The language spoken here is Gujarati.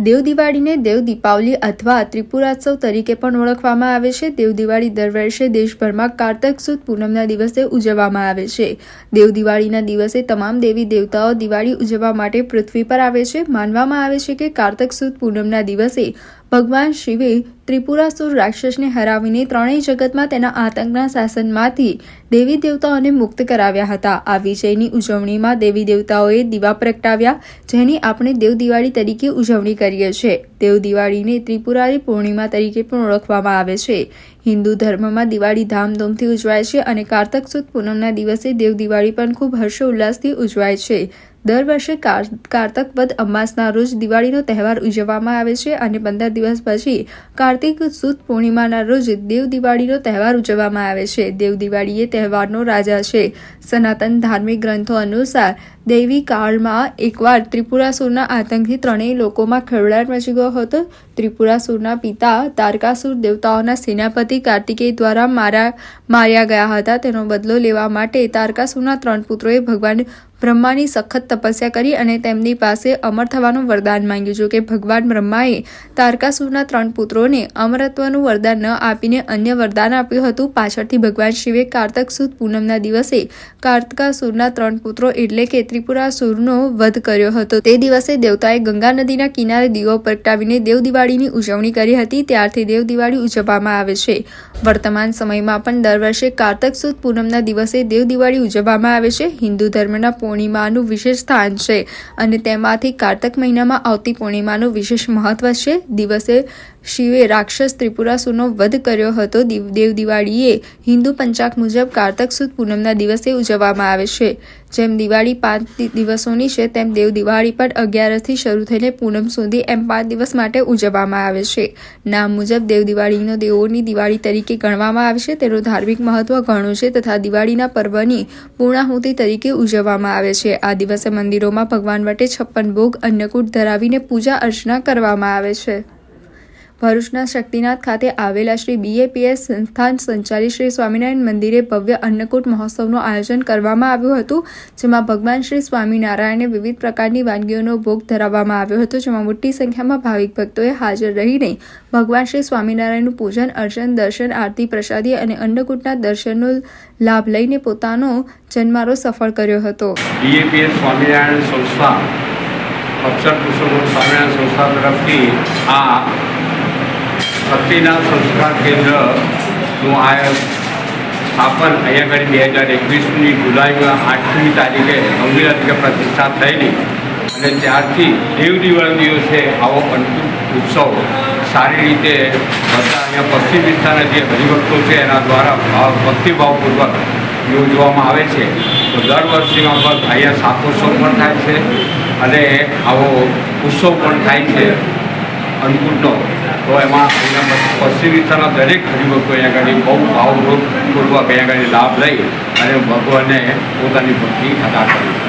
દેવ દિવાળીને દેવ દીપાવલી અથવા ત્રિપુરાત્સવ તરીકે પણ ઓળખવામાં આવે છે. દેવ દિવાળી દર વર્ષે દેશભરમાં કારતક સુદ પૂનમના દિવસે ઉજવવામાં આવે છે. દેવ દિવાળીના દિવસે તમામ દેવી દેવતાઓ દિવાળી ઉજવવા માટે પૃથ્વી પર આવે છે. માનવામાં આવે છે કે કારતક સુદ પૂનમના દિવસે ભગવાન શિવે ત્રિપુરાસુર રાક્ષસને હરાવીને ત્રણેય જગતમાં તેના આતંકના શાસનમાંથી દેવી દેવતાઓને મુક્ત કરાવ્યા હતા. આ વિજયની ઉજવણીમાં દેવી દેવતાઓએ દીવા પ્રગટાવ્યા, જેની આપણે દેવ દિવાળી તરીકે ઉજવણી કરીએ છીએ. દેવ દિવાળીને ત્રિપુરારી પૂર્ણિમા તરીકે પણ ઓળખવામાં આવે છે. હિન્દુ ધર્મમાં દિવાળી ધામધૂમથી ઉજવાય છે અને કારતક સુદ પૂનમના દિવસે દેવ દિવાળી પણ ખૂબ હર્ષોલ્લાસથી ઉજવાય છે. દર વર્ષે કારતક વદ અમાસના રોજ દિવાળીનો તહેવાર ઉજવવામાં આવે છે અને 15 દિવસ પછી કાર્તિક સુદ પૂર્ણિમાના રોજ દેવ દિવાળીનો તહેવાર ઉજવવામાં આવે છે. દેવ દિવાળી એ તહેવારનો રાજા છે. સનાતન ધાર્મિક ગ્રંથો અનુસાર દૈવી કાળમાં એકવાર ત્રિપુરાસુરના આતંકથી ત્રણેય લોકોમાં ખળબળાટ મચી ગયો હતો. ત્રિપુરાસુરના પિતા તારકાસુર દેવતાઓના સેનાપતિ કાર્તિકેય દ્વારા માર્યા ગયા હતા. તેનો બદલો લેવા માટે તારકાસુરના 3 પુત્રોએ ભગવાન બ્રહ્માની સખત તપસ્યા કરી અને તેમની પાસે અમર થવાનું વરદાન માંગ્યું. જો કે ભગવાન બ્રહ્માએ તારકાસુરના 3 પુત્રોને અમરત્વનું વરદાન ન આપીને અન્ય વરદાન આપ્યું હતું. પાછળથી ભગવાન શિવે કારતક સુદ પૂનમના દિવસે તારકાસુરના 3 પુત્રો એટલે કે ત્રિપુરાસુરનો વધ કર્યો હતો. તે દિવસે દેવતાએ ગંગા નદીના કિનારે દીવો પ્રગટાવીને દેવ દિવાળીની ઉજવણી કરી હતી. ત્યારથી દેવ દિવાળી ઉજવવામાં આવે છે. વર્તમાન સમયમાં પણ દર વર્ષે કારતક સુદ પૂનમના દિવસે દેવ દિવાળી ઉજવવામાં આવે છે. હિન્દુ ધર્મના પૂર્ણિમાનું વિશેષ સ્થાન છે અને તેમાંથી કારતક મહિનામાં આવતી પૂર્ણિમાનું વિશેષ મહત્વ છે. દિવસે શિવે રાક્ષસ ત્રિપુરાસુરનો વધ કર્યો હતો. દેવ દિવાળી એ હિન્દુ પંચાંગ મુજબ કારતક સુદ પૂનમના દિવસે ઉજવવામાં આવે છે. જેમ દિવાળી 5 દિવસોની છે તેમ દેવ દિવાળી પણ 11થી શરૂ થઈને પૂનમ સુધી એમ 5 દિવસ માટે ઉજવવામાં આવે છે. નામ મુજબ દેવ દિવાળીનો દેવોની દિવાળી તરીકે ગણવામાં આવે છે. તેનું ધાર્મિક મહત્વ ઘણું છે તથા દિવાળીના પર્વની પૂર્ણાહુતિ તરીકે ઉજવવામાં આવે છે. આ દિવસે મંદિરોમાં ભગવાન માટે 56 ભોગ અન્નકૂટ ધરાવીને પૂજા અર્ચના કરવામાં આવે છે. ભરૂચના શક્તિનાથ ખાતે આવેલા શ્રી BAPS સંસ્થાન સંચાલિત શ્રી સ્વામિનારાયણ મંદિરે ભવ્ય અન્નકૂટ મહોત્સવનું આયોજન કરવામાં આવ્યું હતું. જેમાં ભગવાન શ્રી સ્વામિનારાયણને વિવિધ પ્રકારની વાનગીઓનો ભોગ ધરાવવામાં આવ્યો હતો. જેમાં મોટી સંખ્યામાં ભાવિક ભક્તોએ હાજર રહીને ભગવાન શ્રી સ્વામિનારાયણનું પૂજન અર્ચન, દર્શન, આરતી, પ્રસાદી અને અન્નકૂટના દર્શનનો લાભ લઈને પોતાનો જન્મારો સફળ કર્યો હતો. BAPS સ્વામિનારાયણ સંસ્થા અક્ષર પુરુષોત્તમ સ્વામિનારાયણ સંસ્થા તરફથી આ શક્તિનાથ સંસ્કાર કેન્દ્રનું આ સ્થાપન અહીંયા આગળ 2021ની જુલાઈમાં 8મી તારીખે નવમી તારીખે પ્રતિષ્ઠા થયેલી અને ત્યારથી દેવ દિવાળી દિવસે આવો અન્નકૂટ ઉત્સવ સારી રીતે બધા અહીંયા પશ્ચિમ વિસ્તારના જે હરિભક્તો છે એના દ્વારા ભક્તિભાવપૂર્વક યોજવામાં આવે છે. તો દર વર્ષેમાં પણ અહીંયા શાકોત્સવ પણ થાય છે અને આવો ઉત્સવ પણ થાય છે અન્નકૂટનો. તો એમાં અહીંયા પશ્ચિમ વિસ્તારના દરેક હરિભક્તો અહીંયા આગળ બહુ ભાવપૂર્વક અહીંયા આગળ લાભ લઈ અને ભગવાનને પોતાની ભક્તિ અદા કરી.